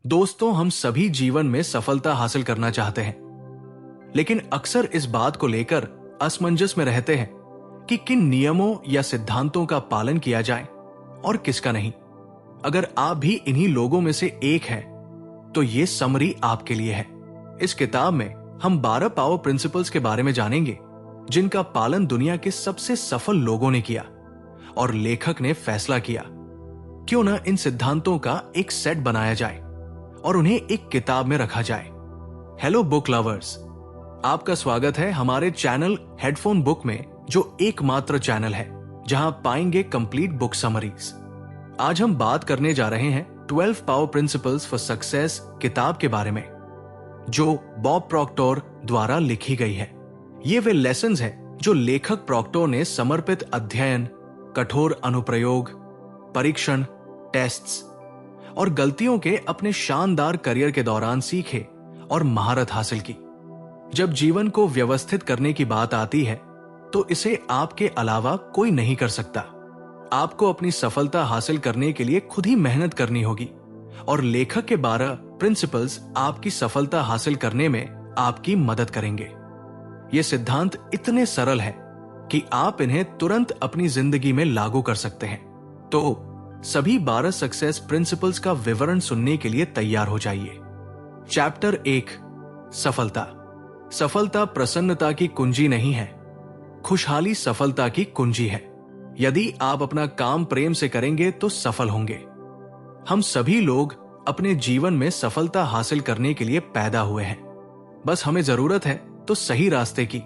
दोस्तों, हम सभी जीवन में सफलता हासिल करना चाहते हैं, लेकिन अक्सर इस बात को लेकर असमंजस में रहते हैं कि किन नियमों या सिद्धांतों का पालन किया जाए और किसका नहीं। अगर आप भी इन्हीं लोगों में से एक हैं, तो ये समरी आपके लिए है। इस किताब में हम 12 पावर प्रिंसिपल्स के बारे में जानेंगे, जिनका पालन दुनिया के सबसे सफल लोगों ने किया और लेखक ने फैसला किया क्यों न इन सिद्धांतों का एक सेट बनाया जाए और उन्हें एक किताब में रखा जाए। हेलो बुक लवर्स, आपका स्वागत है हमारे चैनल हेडफोन बुक में, जो एकमात्र चैनल है जहां पाएंगे कंप्लीट बुक समरीज। आज हम बात करने जा रहे हैं 12 पावर प्रिंसिपल्स फॉर सक्सेस किताब के बारे में, जो बॉब प्रॉक्टर द्वारा लिखी गई है। ये वे लेसन्स हैं जो लेखक प्रॉक्टर ने समर्पित अध्ययन, कठोर अनुप्रयोग, परीक्षण, टेस्ट्स और गलतियों के अपने शानदार करियर के दौरान सीखे और महारत हासिल की। जब जीवन को व्यवस्थित करने की बात आती है, तो इसे आपके अलावा कोई नहीं कर सकता। आपको अपनी सफलता हासिल करने के लिए खुद ही मेहनत करनी होगी और लेखक के 12 प्रिंसिपल्स आपकी सफलता हासिल करने में आपकी मदद करेंगे। ये सिद्धांत इतने सरल हैं कि आप इन्हें तुरंत अपनी जिंदगी में लागू कर सकते हैं। तो सभी 12 सक्सेस प्रिंसिपल्स का विवरण सुनने के लिए तैयार हो जाइए। चैप्टर 1, सफलता। सफलता प्रसन्नता की कुंजी नहीं है, खुशहाली सफलता की कुंजी है। यदि आप अपना काम प्रेम से करेंगे तो सफल होंगे। हम सभी लोग अपने जीवन में सफलता हासिल करने के लिए पैदा हुए हैं, बस हमें जरूरत है तो सही रास्ते की।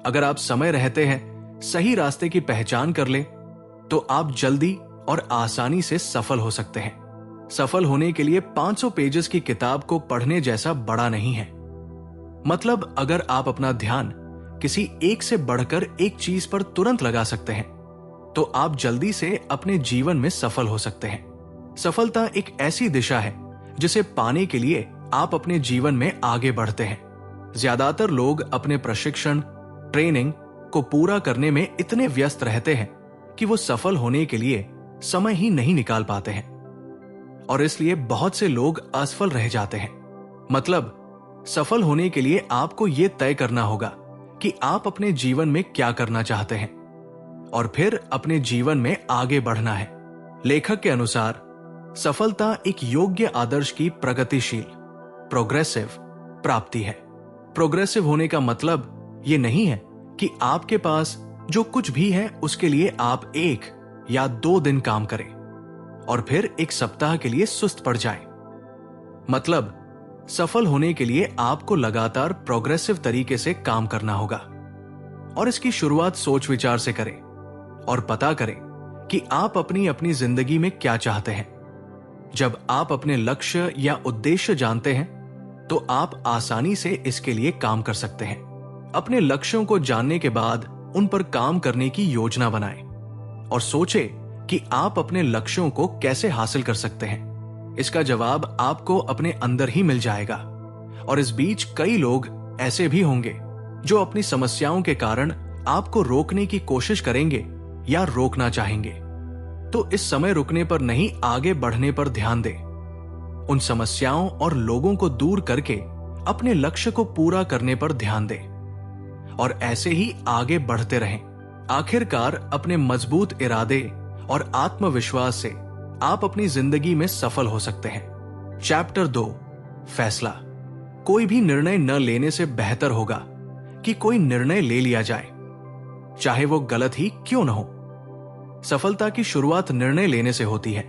अगर आप समय रहते हैं सही रास्ते की पहचान कर ले, तो आप जल्दी और आसानी से सफल हो सकते हैं। सफल होने के लिए 500 पेजेस की किताब को पढ़ने जैसा बड़ा नहीं है। मतलब अगर आप अपना ध्यान किसी एक से बढ़कर एक चीज पर तुरंत लगा सकते हैं, तो आप जल्दी से अपने जीवन में सफल हो सकते हैं। सफलता एक ऐसी दिशा है जिसे पाने के लिए आप अपने जीवन में आगे बढ़ते हैं। ज्यादातर लोग अपने प्रशिक्षण, ट्रेनिंग को पूरा करने में इतने व्यस्त रहते हैं कि वो सफल होने के लिए समय ही नहीं निकाल पाते हैं, और इसलिए बहुत से लोग असफल रह जाते हैं। मतलब सफल होने के लिए आपको यह तय करना होगा कि आप अपने जीवन में क्या करना चाहते हैं और फिर अपने जीवन में आगे बढ़ना है। लेखक के अनुसार सफलता एक योग्य आदर्श की प्रगतिशील, प्रोग्रेसिव प्राप्ति है। प्रोग्रेसिव होने का मतलब ये नहीं है कि आपके पास जो कुछ भी है उसके लिए आप 1 या 2 दिन काम करें और फिर एक सप्ताह के लिए सुस्त पड़ जाएं। मतलब सफल होने के लिए आपको लगातार प्रोग्रेसिव तरीके से काम करना होगा, और इसकी शुरुआत सोच विचार से करें और पता करें कि आप अपनी अपनी जिंदगी में क्या चाहते हैं। जब आप अपने लक्ष्य या उद्देश्य जानते हैं, तो आप आसानी से इसके लिए काम कर सकते हैं। अपने लक्ष्यों को जानने के बाद उन पर काम करने की योजना बनाएं और सोचें कि आप अपने लक्ष्यों को कैसे हासिल कर सकते हैं। इसका जवाब आपको अपने अंदर ही मिल जाएगा। और इस बीच कई लोग ऐसे भी होंगे जो अपनी समस्याओं के कारण आपको रोकने की कोशिश करेंगे या रोकना चाहेंगे। तो इस समय रुकने पर नहीं, आगे बढ़ने पर ध्यान दें। उन समस्याओं और लोगों को दूर करके अपने लक्ष्य को पूरा करने पर ध्यान दें और ऐसे ही आगे बढ़ते रहें। आखिरकार अपने मजबूत इरादे और आत्मविश्वास से आप अपनी जिंदगी में सफल हो सकते हैं। चैप्टर 2, फैसला। कोई भी निर्णय न लेने से बेहतर होगा कि कोई निर्णय ले लिया जाए, चाहे वो गलत ही क्यों न हो। सफलता की शुरुआत निर्णय लेने से होती है।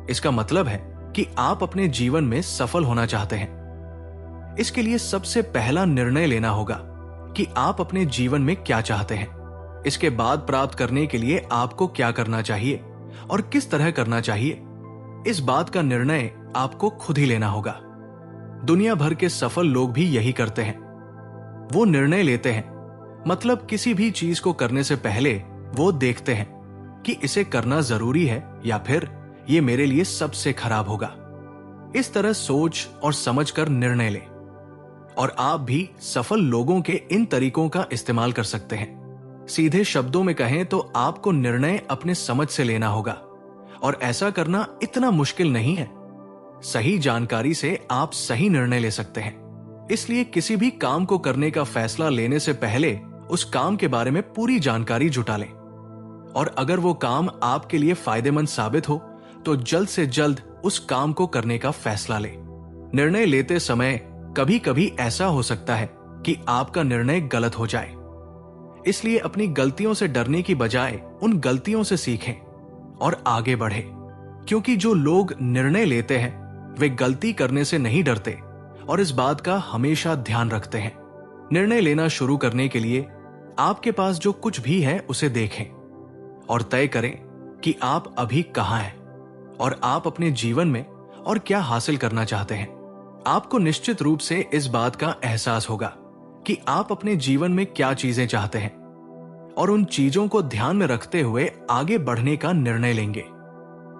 इसका मतलब है कि आप अपने जीवन में सफल होना चाहते हैं। इसके लिए सबसे पहला निर्णय लेना होगा कि आप अपने जीवन में क्या चाहते हैं। इसके बाद प्राप्त करने के लिए आपको क्या करना चाहिए और किस तरह करना चाहिए, इस बात का निर्णय आपको खुद ही लेना होगा। दुनिया भर के सफल लोग भी यही करते हैं। वो निर्णय लेते हैं, मतलब किसी भी चीज को करने से पहले वो देखते हैं कि इसे करना जरूरी है या फिर ये मेरे लिए सबसे खराब होगा। इस तरह सोच और समझ कर निर्णय लें, और आप भी सफल लोगों के इन तरीकों का इस्तेमाल कर सकते हैं। सीधे शब्दों में कहें तो आपको निर्णय अपने समझ से लेना होगा, और ऐसा करना इतना मुश्किल नहीं है। सही जानकारी से आप सही निर्णय ले सकते हैं। इसलिए किसी भी काम को करने का फैसला लेने से पहले उस काम के बारे में पूरी जानकारी जुटा लें। और अगर वो काम आपके लिए फायदेमंद साबित हो तो जल्द से जल्द उस काम को करने का फैसला लें। निर्णय लेते समय कभी कभी ऐसा हो सकता है कि आपका निर्णय गलत हो जाए। इसलिए अपनी गलतियों से डरने की बजाय उन गलतियों से सीखें और आगे बढ़ें। क्योंकि जो लोग निर्णय लेते हैं वे गलती करने से नहीं डरते और इस बात का हमेशा ध्यान रखते हैं। निर्णय लेना शुरू करने के लिए आपके पास जो कुछ भी है उसे देखें और तय करें कि आप अभी कहां हैं और आप अपने जीवन में और क्या हासिल करना चाहते हैं। आपको निश्चित रूप से इस बात का एहसास होगा कि आप अपने जीवन में क्या चीजें चाहते हैं और उन चीजों को ध्यान में रखते हुए आगे बढ़ने का निर्णय लेंगे।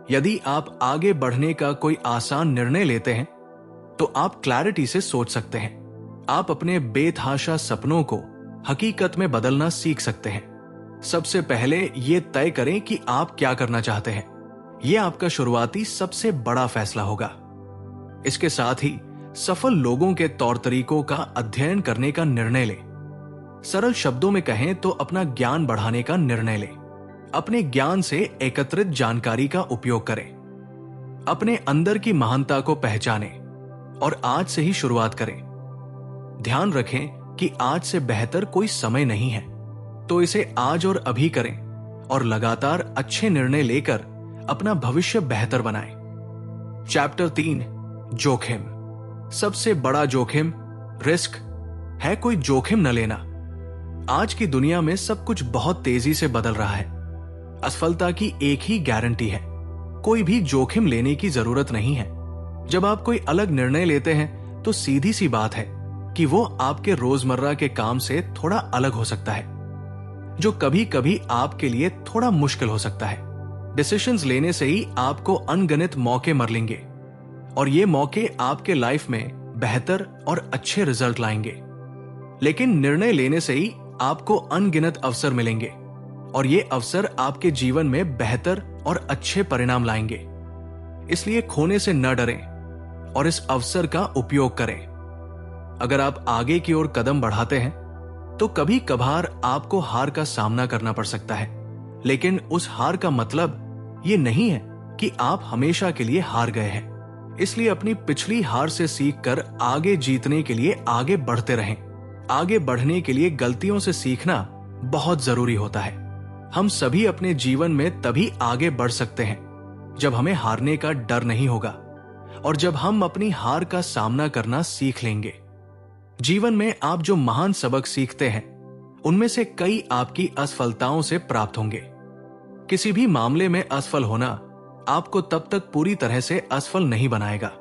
यदि आप आगे बढ़ने का कोई आसान निर्णय लेते हैं तो आप क्लैरिटी से सोच सकते हैं। आप अपने बेतहाशा सपनों को हकीकत में बदलना सीख सकते हैं। सबसे पहले ये तय करें कि आप क्या करना चाहते हैं। यह आपका शुरुआती सबसे बड़ा फैसला होगा। इसके साथ ही सफल लोगों के तौर तरीकों का अध्ययन करने का निर्णय लें। सरल शब्दों में कहें तो अपना ज्ञान बढ़ाने का निर्णय लें। अपने ज्ञान से एकत्रित जानकारी का उपयोग करें। अपने अंदर की महानता को पहचानें और आज से ही शुरुआत करें। ध्यान रखें कि आज से बेहतर कोई समय नहीं है, तो इसे आज और अभी करें और लगातार अच्छे निर्णय लेकर अपना भविष्य बेहतर बनाएं। चैप्टर 3 जोखिम। सबसे बड़ा जोखिम रिस्क है। कोई जोखिम न लेना। आज की दुनिया में सब कुछ बहुत तेजी से बदल रहा है। असफलता की एक ही गारंटी है, कोई भी जोखिम लेने की जरूरत नहीं है। जब आप कोई अलग निर्णय लेते हैं तो सीधी सी बात है कि वो आपके रोजमर्रा के काम से थोड़ा अलग हो सकता है, जो कभी कभी आपके लिए थोड़ा मुश्किल हो सकता है। डिसीजंस लेने से ही आपको अनगिनत मौके मिलेंगे और ये मौके आपके लाइफ में बेहतर और अच्छे रिजल्ट लाएंगे। लेकिन निर्णय लेने से ही आपको अनगिनत अवसर मिलेंगे और ये अवसर आपके जीवन में बेहतर और अच्छे परिणाम लाएंगे। इसलिए खोने से न डरें और इस अवसर का उपयोग करें। अगर आप आगे की ओर कदम बढ़ाते हैं तो कभी कभार आपको हार का सामना करना पड़ सकता है, लेकिन उस हार का मतलब ये नहीं है कि आप हमेशा के लिए हार गए हैं। इसलिए अपनी पिछली हार से सीखकर आगे जीतने के लिए आगे बढ़ते रहें। आगे बढ़ने के लिए गलतियों से सीखना बहुत जरूरी होता है। हम सभी अपने जीवन में तभी आगे बढ़ सकते हैं जब हमें हारने का डर नहीं होगा और जब हम अपनी हार का सामना करना सीख लेंगे। जीवन में आप जो महान सबक सीखते हैं उनमें से कई आपकी असफलताओं से प्राप्त होंगे। किसी भी मामले में असफल होना आपको तब तक पूरी तरह से असफल नहीं बनाएगा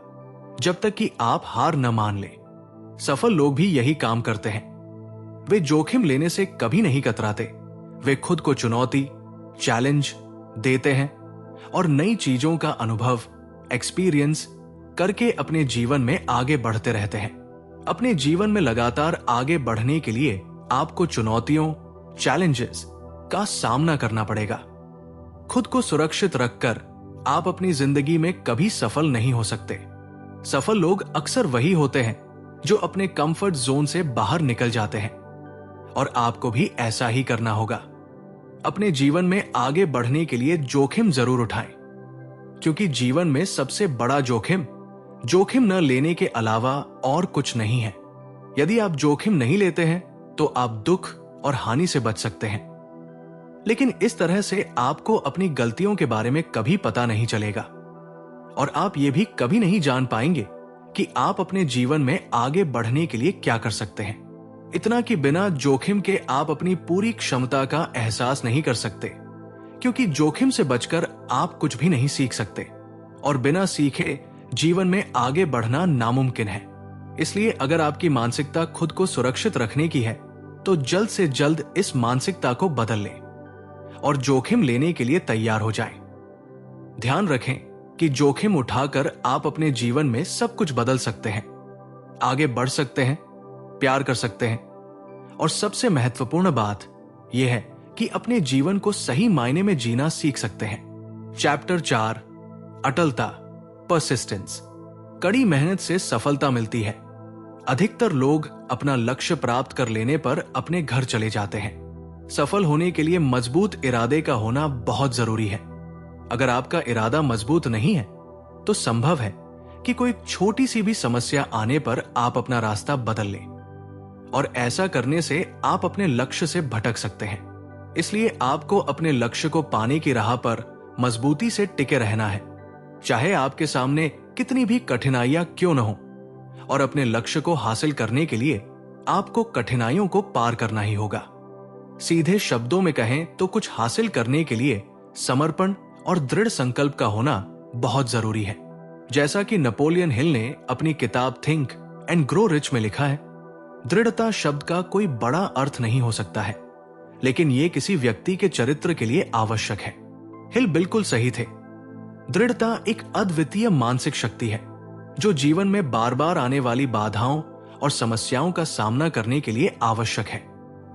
जब तक कि आप हार न मान लें। सफल लोग भी यही काम करते हैं। वे जोखिम लेने से कभी नहीं कतराते। वे खुद को चुनौती, चैलेंज देते हैं और नई चीजों का अनुभव, एक्सपीरियंस करके अपने जीवन में आगे बढ़ते रहते हैं। अपने जीवन में लगातार आगे बढ़ने के लिए आपको चुनौतियों, चैलेंजेस का सामना करना पड़ेगा। खुद को सुरक्षित रखकर आप अपनी जिंदगी में कभी सफल नहीं हो सकते। सफल लोग अक्सर वही होते हैं जो अपने कंफर्ट जोन से बाहर निकल जाते हैं और आपको भी ऐसा ही करना होगा। अपने जीवन में आगे बढ़ने के लिए जोखिम जरूर उठाएं, क्योंकि जीवन में सबसे बड़ा जोखिम न लेने के अलावा और कुछ नहीं है। यदि आप जोखिम नहीं लेते हैं तो आप दुख और हानि से बच सकते हैं, लेकिन इस तरह से आपको अपनी गलतियों के बारे में कभी पता नहीं चलेगा और आप ये भी कभी नहीं जान पाएंगे कि आप अपने जीवन में आगे बढ़ने के लिए क्या कर सकते हैं। इतना कि बिना जोखिम के आप अपनी पूरी क्षमता का एहसास नहीं कर सकते, क्योंकि जोखिम से बचकर आप कुछ भी नहीं सीख सकते और बिना सीखे जीवन में आगे बढ़ना नामुमकिन है। इसलिए अगर आपकी मानसिकता खुद को सुरक्षित रखने की है तो जल्द से जल्द इस मानसिकता को बदल लें और जोखिम लेने के लिए तैयार हो जाएं। ध्यान रखें कि जोखिम उठाकर आप अपने जीवन में सब कुछ बदल सकते हैं, आगे बढ़ सकते हैं, प्यार कर सकते हैं और सबसे महत्वपूर्ण बात यह है कि अपने जीवन को सही मायने में जीना सीख सकते हैं। चैप्टर 4 अटलता, परसिस्टेंस। कड़ी मेहनत से सफलता मिलती है। अधिकतर लोग अपना लक्ष्य प्राप्त कर लेने पर अपने घर चले जाते हैं। सफल होने के लिए मजबूत इरादे का होना बहुत जरूरी है। अगर आपका इरादा मजबूत नहीं है तो संभव है कि कोई छोटी सी भी समस्या आने पर आप अपना रास्ता बदल लें, और ऐसा करने से आप अपने लक्ष्य से भटक सकते हैं। इसलिए आपको अपने लक्ष्य को पाने की राह पर मजबूती से टिके रहना है, चाहे आपके सामने कितनी भी कठिनाइयां क्यों न हो। और अपने लक्ष्य को हासिल करने के लिए आपको कठिनाइयों को पार करना ही होगा। सीधे शब्दों में कहें तो कुछ हासिल करने के लिए समर्पण और दृढ़ संकल्प का होना बहुत जरूरी है। जैसा कि नेपोलियन हिल ने अपनी किताब थिंक एंड ग्रो रिच में लिखा है, दृढ़ता शब्द का कोई बड़ा अर्थ नहीं हो सकता है, लेकिन यह किसी व्यक्ति के चरित्र के लिए आवश्यक है। हिल बिल्कुल सही थे। दृढ़ता एक अद्वितीय मानसिक शक्ति है जो जीवन में बार बार आने वाली बाधाओं और समस्याओं का सामना करने के लिए आवश्यक है।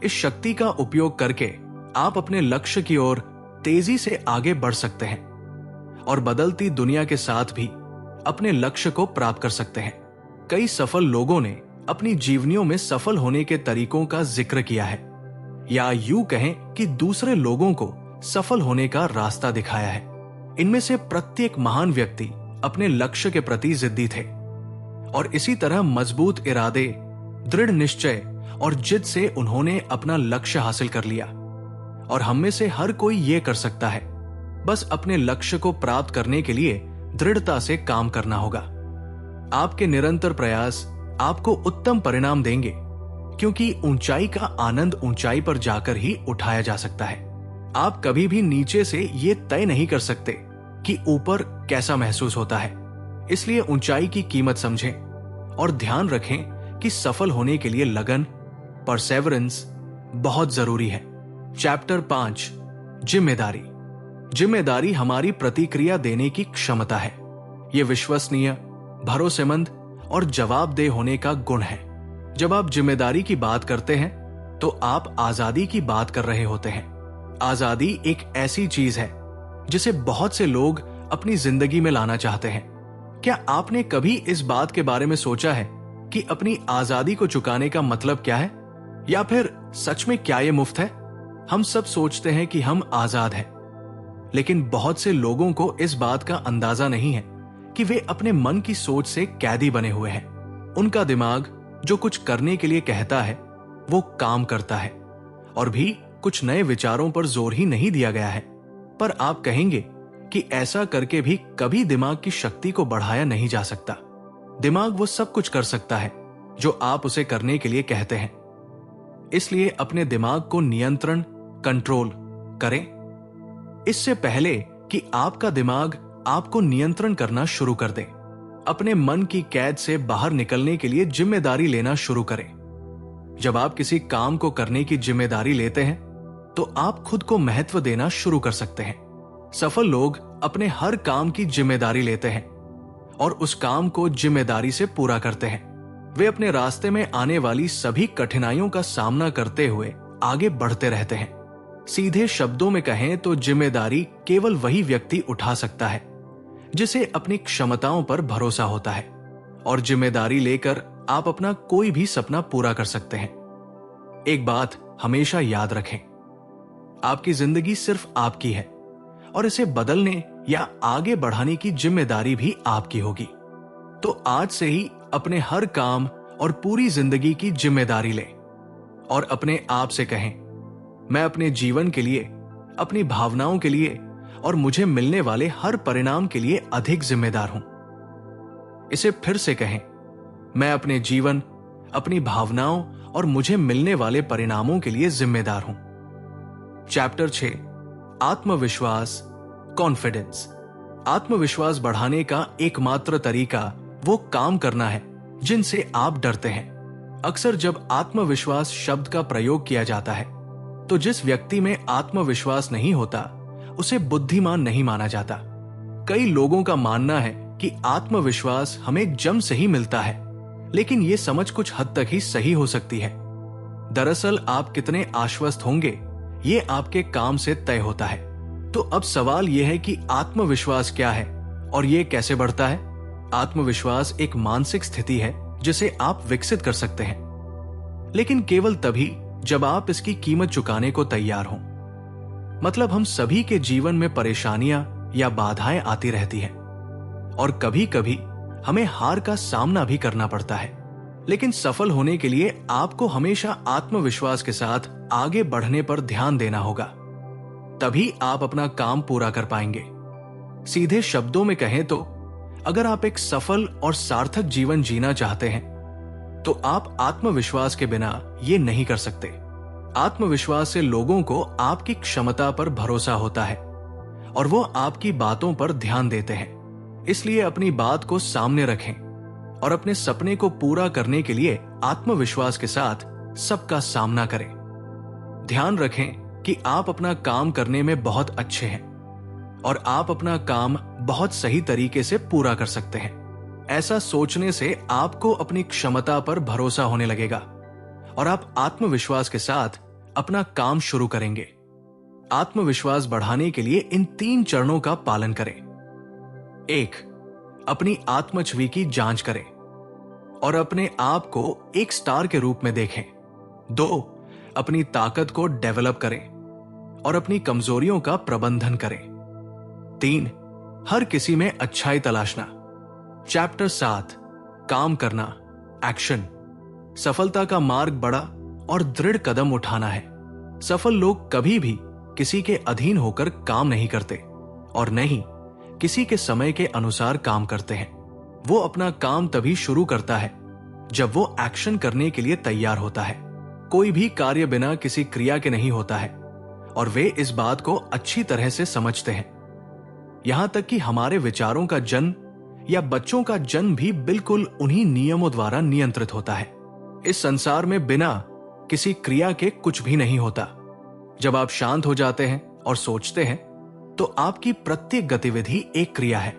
इस शक्ति का उपयोग करके आप अपने लक्ष्य की ओर तेजी से आगे बढ़ सकते हैं और बदलती दुनिया के साथ भी अपने लक्ष्य को प्राप्त कर सकते हैं। कई सफल लोगों ने अपनी जीवनियों में सफल होने के तरीकों का जिक्र किया है, या यूं कहें कि दूसरे लोगों को सफल होने का रास्ता दिखाया है। इनमें से प्रत्येक महान व्यक्ति अपने लक्ष्य के प्रति जिद्दी थे, और इसी तरह मजबूत इरादे, दृढ़ निश्चय और जिद से उन्होंने अपना लक्ष्य हासिल कर लिया। और हम में से हर कोई ये कर सकता है, बस अपने लक्ष्य को प्राप्त करने के लिए दृढ़ता से काम करना होगा। आपके निरंतर प्रयास आपको उत्तम परिणाम देंगे, क्योंकि ऊंचाई का आनंद ऊंचाई पर जाकर ही उठाया जा सकता है। आप कभी भी नीचे से ये तय नहीं कर सकते कि ऊपर कैसा महसूस होता है। इसलिए ऊंचाई की कीमत समझें और ध्यान रखें कि सफल होने के लिए लगन, परसेवरेंस बहुत जरूरी है। चैप्टर 5, जिम्मेदारी। जिम्मेदारी हमारी प्रतिक्रिया देने की क्षमता है। यह विश्वसनीय, भरोसेमंद और जवाबदेह होने का गुण है। जब आप जिम्मेदारी की बात करते हैं तो आप आजादी की बात कर रहे होते हैं। आजादी एक ऐसी चीज है जिसे बहुत से लोग अपनी जिंदगी में लाना चाहते हैं। क्या आपने कभी इस बात के बारे में सोचा है कि अपनी आजादी को चुकाने का मतलब क्या है, या फिर सच में क्या यह मुफ्त है? हम सब सोचते हैं कि हम आजाद हैं, लेकिन बहुत से लोगों को इस बात का अंदाजा नहीं है कि वे अपने मन की सोच से कैदी बने हुए हैं। उनका दिमाग जो कुछ करने के लिए कहता है वो काम करता है, और भी कुछ नए विचारों पर जोर ही नहीं दिया गया है। पर आप कहेंगे कि ऐसा करके भी कभी दिमाग की शक्ति को बढ़ाया नहीं जा सकता। दिमाग वो सब कुछ कर सकता है जो आप उसे करने के लिए कहते हैं। इसलिए अपने दिमाग को नियंत्रण, कंट्रोल करें इससे पहले कि आपका दिमाग आपको नियंत्रण करना शुरू कर दे। अपने मन की कैद से बाहर निकलने के लिए जिम्मेदारी लेना शुरू करें। जब आप किसी काम को करने की जिम्मेदारी लेते हैं तो आप खुद को महत्व देना शुरू कर सकते हैं। सफल लोग अपने हर काम की जिम्मेदारी लेते हैं और उस काम को जिम्मेदारी से पूरा करते हैं। वे अपने रास्ते में आने वाली सभी कठिनाइयों का सामना करते हुए आगे बढ़ते रहते हैं। सीधे शब्दों में कहें तो जिम्मेदारी केवल वही व्यक्ति उठा सकता है जिसे अपनी क्षमताओं पर भरोसा होता है, और जिम्मेदारी लेकर आप अपना कोई भी सपना पूरा कर सकते हैं। एक बात हमेशा याद रखें, आपकी जिंदगी सिर्फ आपकी है और इसे बदलने या आगे बढ़ाने की जिम्मेदारी भी आपकी होगी। तो आज से ही अपने हर काम और पूरी जिंदगी की जिम्मेदारी लें और अपने आप से कहें, मैं अपने जीवन के लिए, अपनी भावनाओं के लिए और मुझे मिलने वाले हर परिणाम के लिए अधिक जिम्मेदार हूं। इसे फिर से कहें, मैं अपने जीवन, अपनी भावनाओं और मुझे मिलने वाले परिणामों के लिए जिम्मेदार हूं। चैप्टर 6, आत्मविश्वास, कॉन्फिडेंस। आत्मविश्वास बढ़ाने का एकमात्र तरीका वो काम करना है जिनसे आप डरते हैं। अक्सर जब आत्मविश्वास शब्द का प्रयोग किया जाता है तो जिस व्यक्ति में आत्मविश्वास नहीं होता उसे बुद्धिमान नहीं माना जाता। कई लोगों का मानना है कि आत्मविश्वास हमें जन्म से ही मिलता है, लेकिन यह समझ कुछ हद तक ही सही हो सकती है। दरअसल आप कितने आश्वस्त होंगे ये आपके काम से तय होता है। तो अब सवाल यह है कि आत्मविश्वास क्या है और ये कैसे बढ़ता है? आत्मविश्वास एक मानसिक स्थिति है जिसे आप विकसित कर सकते हैं, लेकिन केवल तभी जब आप इसकी कीमत चुकाने को तैयार हों। मतलब हम सभी के जीवन में परेशानियां या बाधाएं आती रहती हैं और कभी कभी हमें हार का सामना भी करना पड़ता है, लेकिन सफल होने के लिए आपको हमेशा आत्मविश्वास के साथ आगे बढ़ने पर ध्यान देना होगा। तभी आप अपना काम पूरा कर पाएंगे। सीधे शब्दों में कहें तो अगर आप एक सफल और सार्थक जीवन जीना चाहते हैं तो आप आत्मविश्वास के बिना ये नहीं कर सकते। आत्मविश्वास से लोगों को आपकी क्षमता पर भरोसा होता है और वो आपकी बातों पर ध्यान देते हैं। इसलिए अपनी बात को सामने रखें और अपने सपने को पूरा करने के लिए आत्मविश्वास के साथ सबका सामना करें। ध्यान रखें कि आप अपना काम करने में बहुत अच्छे हैं और आप अपना काम बहुत सही तरीके से पूरा कर सकते हैं। ऐसा सोचने से आपको अपनी क्षमता पर भरोसा होने लगेगा और आप आत्मविश्वास के साथ अपना काम शुरू करेंगे। आत्मविश्वास बढ़ाने के लिए इन 3 चरणों का पालन करें। 1. अपनी आत्म छवि की जांच करें और अपने आप को एक स्टार के रूप में देखें। 2. अपनी ताकत को डेवलप करें और अपनी कमजोरियों का प्रबंधन करें। 3. हर किसी में अच्छाई तलाशना। चैप्टर 7 काम करना, एक्शन। सफलता का मार्ग बड़ा और दृढ़ कदम उठाना है। सफल लोग कभी भी किसी के अधीन होकर काम नहीं करते और नहीं किसी के समय के अनुसार काम करते हैं। वो अपना काम तभी शुरू करता है जब वो एक्शन करने के लिए तैयार होता है। कोई भी कार्य बिना किसी क्रिया के नहीं होता है और वे इस बात को अच्छी तरह से समझते हैं। यहां तक कि हमारे विचारों का जन्म या बच्चों का जन्म भी बिल्कुल उन्हीं नियमों द्वारा नियंत्रित होता है। इस संसार में बिना किसी क्रिया के कुछ भी नहीं होता। जब आप शांत हो जाते हैं और सोचते हैं तो आपकी प्रत्येक गतिविधि एक क्रिया है।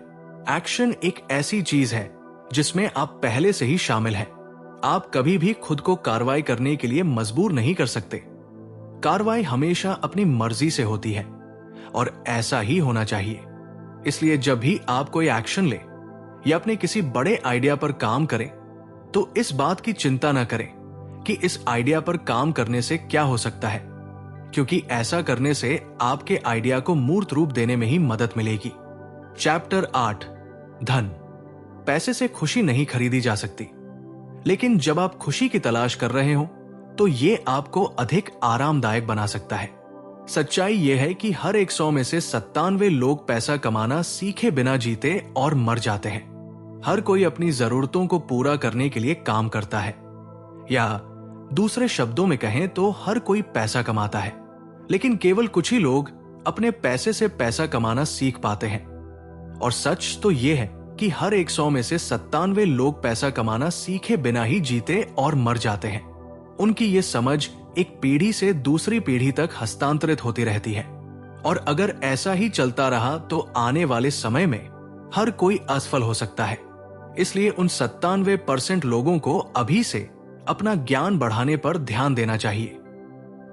एक्शन एक ऐसी चीज है जिसमें आप पहले से ही शामिल हैं। आप कभी भी खुद को कार्रवाई करने के लिए मजबूर नहीं कर सकते। कार्रवाई हमेशा अपनी मर्जी से होती है और ऐसा ही होना चाहिए। इसलिए जब भी आप कोई एक्शन ले या अपने किसी बड़े आइडिया पर काम करें तो इस बात की चिंता न करें कि इस आइडिया पर काम करने से क्या हो सकता है, क्योंकि ऐसा करने से आपके आइडिया को मूर्त रूप देने में ही मदद मिलेगी। चैप्टर 8 धन। पैसे से खुशी नहीं खरीदी जा सकती, लेकिन जब आप खुशी की तलाश कर रहे हो तो ये आपको अधिक आरामदायक बना सकता है। सच्चाई यह है कि हर 100 में से 97 लोग पैसा कमाना सीखे बिना जीते और मर जाते हैं। हर कोई अपनी जरूरतों को पूरा करने के लिए काम करता है, या दूसरे शब्दों में कहें तो हर कोई पैसा कमाता है, लेकिन केवल कुछ ही लोग अपने पैसे से पैसा कमाना सीख पाते हैं। और सच तो यह है कि हर 100 में से 97 लोग पैसा कमाना सीखे बिना ही जीते और मर जाते हैं। उनकी ये समझ एक पीढ़ी से दूसरी पीढ़ी तक हस्तांतरित होती रहती है, और अगर ऐसा ही चलता रहा तो आने वाले समय में हर कोई असफल हो सकता है। इसलिए उन 97% लोगों को अभी से अपना ज्ञान बढ़ाने पर ध्यान देना चाहिए।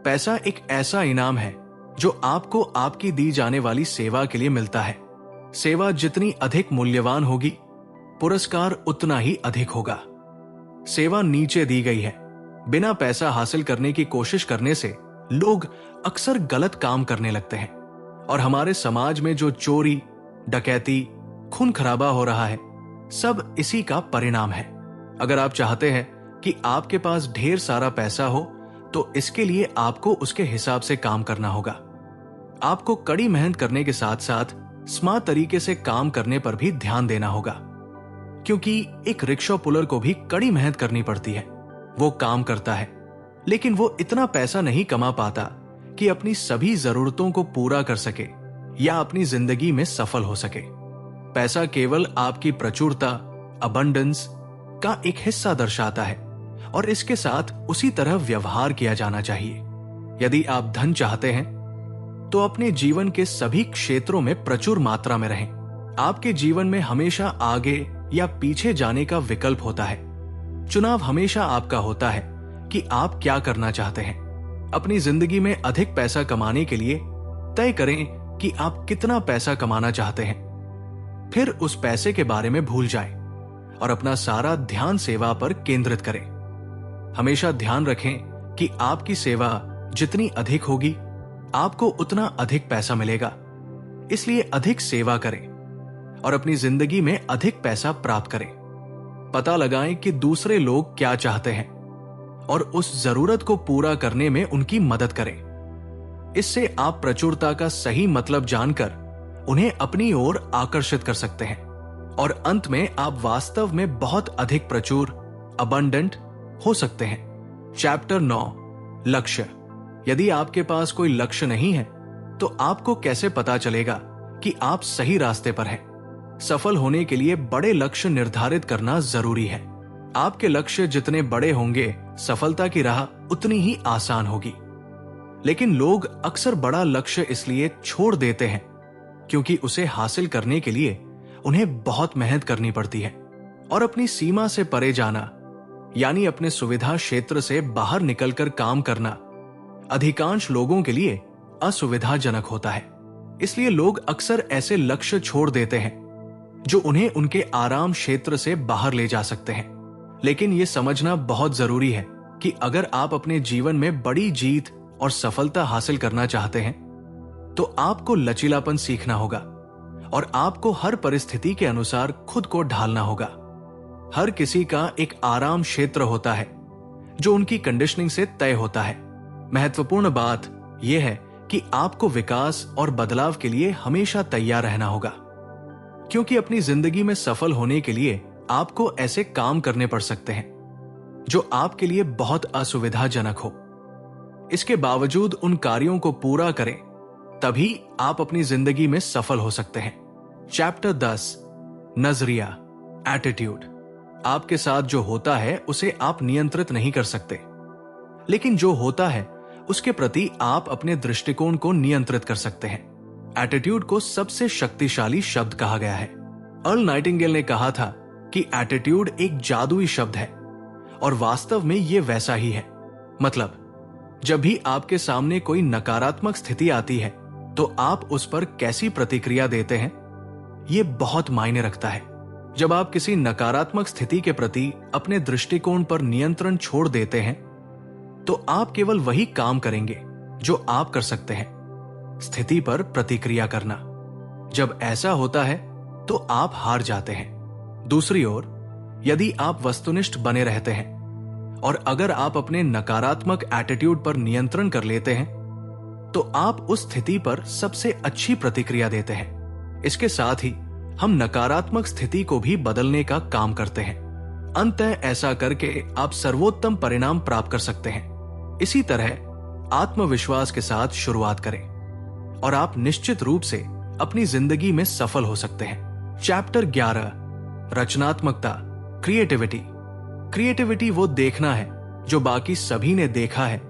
पैसा एक ऐसा इनाम है जो आपको आपकी दी जाने वाली सेवा के लिए मिलता है। सेवा जितनी अधिक मूल्यवान होगी, पुरस्कार उतना ही अधिक होगा। सेवा नीचे दी गई है। बिना पैसा हासिल करने की कोशिश करने से लोग अक्सर गलत काम करने लगते हैं, और हमारे समाज में जो चोरी, डकैती, खून खराबा हो रहा है, सब इसी का परिणाम है। अगर आप चाहते हैं कि आपके पास ढेर सारा पैसा हो तो इसके लिए आपको उसके हिसाब से काम करना होगा। आपको कड़ी मेहनत करने के साथ साथ स्मार्ट तरीके से काम करने पर भी ध्यान देना होगा, क्योंकि एक रिक्शा पुलर को भी कड़ी मेहनत करनी पड़ती है। वो काम करता है, लेकिन वो इतना पैसा नहीं कमा पाता कि अपनी सभी जरूरतों को पूरा कर सके या अपनी जिंदगी में सफल हो सके। पैसा केवल आपकी प्रचुरता, अबंडेंस का एक हिस्सा दर्शाता है, और इसके साथ उसी तरह व्यवहार किया जाना चाहिए। यदि आप धन चाहते हैं तो अपने जीवन के सभी क्षेत्रों में प्रचुर मात्रा में रहें। आपके जीवन में हमेशा आगे या पीछे जाने का विकल्प होता है। चुनाव हमेशा आपका होता है कि आप क्या करना चाहते हैं। अपनी जिंदगी में अधिक पैसा कमाने के लिए तय करें कि आप कितना पैसा कमाना चाहते हैं, फिर उस पैसे के बारे में भूल जाएं और अपना सारा ध्यान सेवा पर केंद्रित करें। हमेशा ध्यान रखें कि आपकी सेवा जितनी अधिक होगी, आपको उतना अधिक पैसा मिलेगा। इसलिए अधिक सेवा करें और अपनी जिंदगी में अधिक पैसा प्राप्त करें। पता लगाएं कि दूसरे लोग क्या चाहते हैं और उस जरूरत को पूरा करने में उनकी मदद करें। इससे आप प्रचुरता का सही मतलब जानकर उन्हें अपनी ओर आकर्षित कर सकते हैं और अंत में आप वास्तव में बहुत अधिक प्रचुर, अबंडेंट हो सकते हैं। चैप्टर 9, लक्ष्य। यदि आपके पास कोई लक्ष्य नहीं है तो आपको कैसे पता चलेगा कि आप सही रास्ते पर हैं? सफल होने के लिए बड़े लक्ष्य निर्धारित करना जरूरी है। आपके लक्ष्य जितने बड़े होंगे, सफलता की राह उतनी ही आसान होगी। लेकिन लोग अक्सर बड़ा लक्ष्य इसलिए छोड़ देते हैं क्योंकि उसे हासिल करने के लिए उन्हें बहुत मेहनत करनी पड़ती है और अपनी सीमा से परे जाना, यानी अपने सुविधा क्षेत्र से बाहर निकलकर काम करना, अधिकांश लोगों के लिए असुविधाजनक होता है। इसलिए लोग अक्सर ऐसे लक्ष्य छोड़ देते हैं जो उन्हें उनके आराम क्षेत्र से बाहर ले जा सकते हैं। लेकिन यह समझना बहुत जरूरी है कि अगर आप अपने जीवन में बड़ी जीत और सफलता हासिल करना चाहते हैं तो आपको लचीलापन सीखना होगा और आपको हर परिस्थिति के अनुसार खुद को ढालना होगा। हर किसी का एक आराम क्षेत्र होता है जो उनकी कंडीशनिंग से तय होता है। महत्वपूर्ण बात यह है कि आपको विकास और बदलाव के लिए हमेशा तैयार रहना होगा, क्योंकि अपनी जिंदगी में सफल होने के लिए आपको ऐसे काम करने पड़ सकते हैं जो आपके लिए बहुत असुविधाजनक हो। इसके बावजूद उन कार्यों को पूरा करें, तभी आप अपनी जिंदगी में सफल हो सकते हैं। चैप्टर 10, नजरिया, एटीट्यूड। आपके साथ जो होता है उसे आप नियंत्रित नहीं कर सकते, लेकिन जो होता है उसके प्रति आप अपने दृष्टिकोण को नियंत्रित कर सकते हैं। एटीट्यूड को सबसे शक्तिशाली शब्द कहा गया है। अर्ल नाइटिंगेल ने कहा था कि एटीट्यूड एक जादुई शब्द है और वास्तव में यह वैसा ही है। मतलब, जब भी आपके सामने कोई नकारात्मक स्थिति आती है तो आप उस पर कैसी प्रतिक्रिया देते हैं, यह बहुत मायने रखता है। जब आप किसी नकारात्मक स्थिति के प्रति अपने दृष्टिकोण पर नियंत्रण छोड़ देते हैं तो आप केवल वही काम करेंगे जो आप कर सकते हैं, स्थिति पर प्रतिक्रिया करना। जब ऐसा होता है तो आप हार जाते हैं। दूसरी ओर, यदि आप वस्तुनिष्ठ बने रहते हैं और अगर आप अपने नकारात्मक एटीट्यूड पर नियंत्रण कर लेते हैं तो आप उस स्थिति पर सबसे अच्छी प्रतिक्रिया देते हैं। इसके साथ ही हम नकारात्मक स्थिति को भी बदलने का काम करते हैं। अंततः ऐसा करके आप सर्वोत्तम परिणाम प्राप्त कर सकते हैं। इसी तरह आत्मविश्वास के साथ शुरुआत करें और आप निश्चित रूप से अपनी जिंदगी में सफल हो सकते हैं। चैप्टर 11, रचनात्मकता, क्रिएटिविटी। क्रिएटिविटी वो देखना है जो बाकी सभी ने देखा है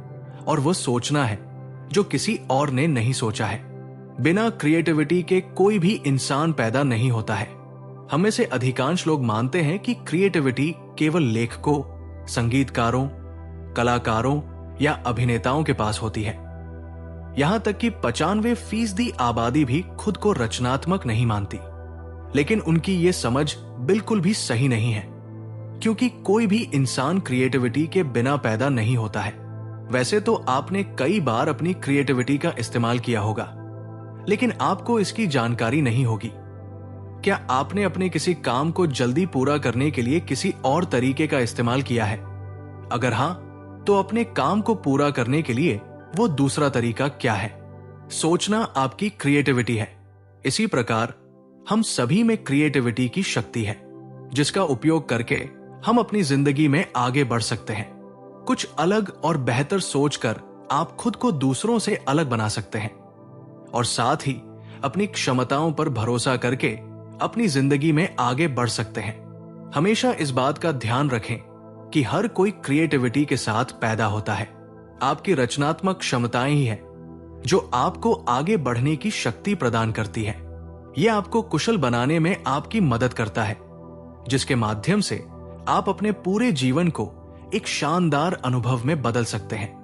और वो सोचना है जो किसी और ने नहीं सोचा है। बिना क्रिएटिविटी के कोई भी इंसान पैदा नहीं होता है। हम में से अधिकांश लोग मानते हैं कि क्रिएटिविटी केवल लेखकों, संगीतकारों, कलाकारों या अभिनेताओं के पास होती है। यहां तक कि 95% आबादी भी खुद को रचनात्मक नहीं मानती। लेकिन उनकी ये समझ बिल्कुल भी सही नहीं है, क्योंकि कोई भी इंसान क्रिएटिविटी के बिना पैदा नहीं होता है। वैसे तो आपने कई बार अपनी क्रिएटिविटी का इस्तेमाल किया होगा, लेकिन आपको इसकी जानकारी नहीं होगी। क्या आपने अपने किसी काम को जल्दी पूरा करने के लिए किसी और तरीके का इस्तेमाल किया है? अगर हां, तो अपने काम को पूरा करने के लिए वो दूसरा तरीका क्या है? सोचना आपकी क्रिएटिविटी है। इसी प्रकार हम सभी में क्रिएटिविटी की शक्ति है, जिसका उपयोग करके हम अपनी जिंदगी में आगे बढ़ सकते हैं। कुछ अलग और बेहतर सोचकर आप खुद को दूसरों से अलग बना सकते हैं और साथ ही अपनी क्षमताओं पर भरोसा करके अपनी जिंदगी में आगे बढ़ सकते हैं। हमेशा इस बात का ध्यान रखें कि हर कोई क्रिएटिविटी के साथ पैदा होता है। आपकी रचनात्मक क्षमताएं ही हैं जो आपको आगे बढ़ने की शक्ति प्रदान करती है। यह आपको कुशल बनाने में आपकी मदद करता है, जिसके माध्यम से आप अपने पूरे जीवन को एक शानदार अनुभव में बदल सकते हैं।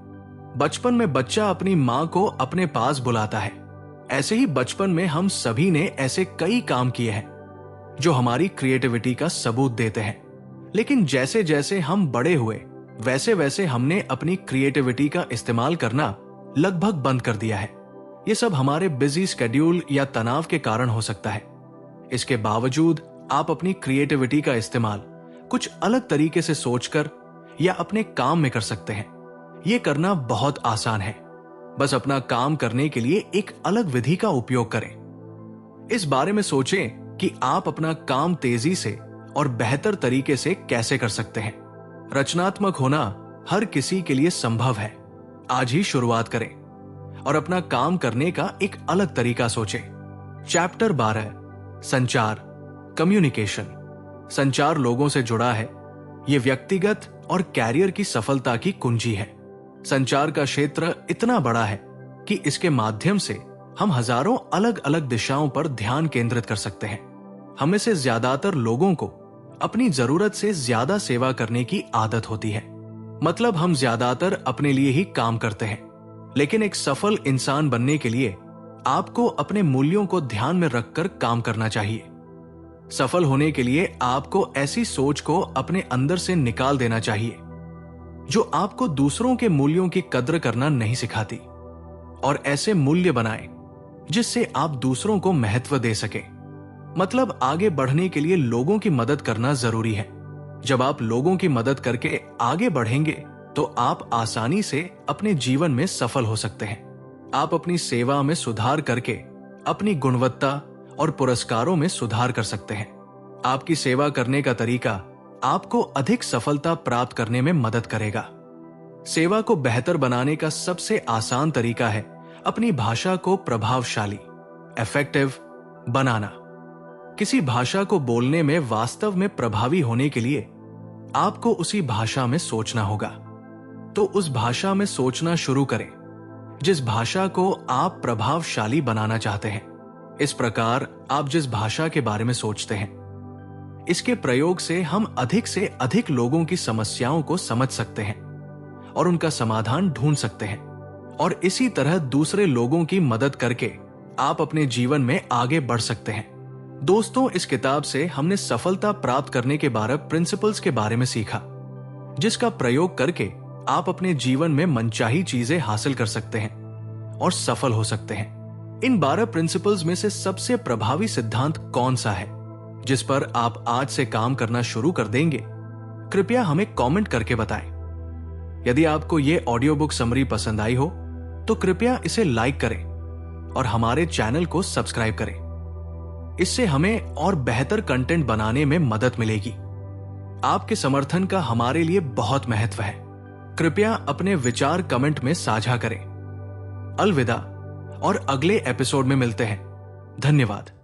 बचपन में बच्चा अपनी मां को अपने पास बुलाता है। ऐसे ही बचपन में हम सभी ने ऐसे कई काम किए हैं जो हमारी क्रिएटिविटी का सबूत देते हैं। लेकिन जैसे जैसे हम बड़े हुए वैसे वैसे हमने अपनी क्रिएटिविटी का इस्तेमाल करना लगभग बंद कर दिया है। ये सब हमारे बिजी स्केड्यूल या तनाव के कारण हो सकता है। इसके बावजूद आप अपनी क्रिएटिविटी का इस्तेमाल कुछ अलग तरीके से सोचकर या अपने काम में कर सकते हैं। यह करना बहुत आसान है। बस अपना काम करने के लिए एक अलग विधि का उपयोग करें। इस बारे में सोचें कि आप अपना काम तेजी से और बेहतर तरीके से कैसे कर सकते हैं। रचनात्मक होना हर किसी के लिए संभव है। आज ही शुरुआत करें और अपना काम करने का एक अलग तरीका सोचें। चैप्टर 12, संचार, कम्युनिकेशन। संचार लोगों से जुड़ा है। यह व्यक्तिगत और कैरियर की सफलता की कुंजी है। संचार का क्षेत्र इतना बड़ा है कि इसके माध्यम से हम हजारों अलग अलग दिशाओं पर ध्यान केंद्रित कर सकते हैं। हम में से ज्यादातर लोगों को अपनी जरूरत से ज्यादा सेवा करने की आदत होती है। मतलब हम ज्यादातर अपने लिए ही काम करते हैं। लेकिन एक सफल इंसान बनने के लिए आपको अपने मूल्यों को ध्यान में रखकर काम करना चाहिए। सफल होने के लिए आपको ऐसी सोच को अपने अंदर से निकाल देना चाहिए जो आपको दूसरों के मूल्यों की कद्र करना नहीं सिखाती, और ऐसे मूल्य बनाएं जिससे आप दूसरों को महत्व दे सके। मतलब आगे बढ़ने के लिए लोगों की मदद करना जरूरी है। जब आप लोगों की मदद करके आगे बढ़ेंगे तो आप आसानी से अपने जीवन में सफल हो सकते हैं। आप अपनी सेवा में सुधार करके अपनी गुणवत्ता और पुरस्कारों में सुधार कर सकते हैं। आपकी सेवा करने का तरीका आपको अधिक सफलता प्राप्त करने में मदद करेगा। सेवा को बेहतर बनाने का सबसे आसान तरीका है अपनी भाषा को प्रभावशाली, इफेक्टिव बनाना। किसी भाषा को बोलने में वास्तव में प्रभावी होने के लिए आपको उसी भाषा में सोचना होगा। तो उस भाषा में सोचना शुरू करें जिस भाषा को आप प्रभावशाली बनाना चाहते हैं। इस प्रकार आप जिस भाषा के बारे में सोचते हैं, इसके प्रयोग से हम अधिक से अधिक लोगों की समस्याओं को समझ सकते हैं और उनका समाधान ढूंढ सकते हैं, और इसी तरह दूसरे लोगों की मदद करके आप अपने जीवन में आगे बढ़ सकते हैं। दोस्तों, इस किताब से हमने सफलता प्राप्त करने के 12 प्रिंसिपल्स के बारे में सीखा, जिसका प्रयोग करके आप अपने जीवन में मनचाही चीजें हासिल कर सकते हैं और सफल हो सकते हैं। इन 12 प्रिंसिपल्स में से सबसे प्रभावी सिद्धांत कौन सा है जिस पर आप आज से काम करना शुरू कर देंगे? कृपया हमें कमेंट करके बताएं। यदि आपको ये ऑडियो बुक समरी पसंद आई हो तो कृपया इसे लाइक करें और हमारे चैनल को सब्सक्राइब करें। इससे हमें और बेहतर कंटेंट बनाने में मदद मिलेगी। आपके समर्थन का हमारे लिए बहुत महत्व है। कृपया अपने विचार कमेंट में साझा करें। अलविदा, और अगले एपिसोड में मिलते हैं। धन्यवाद।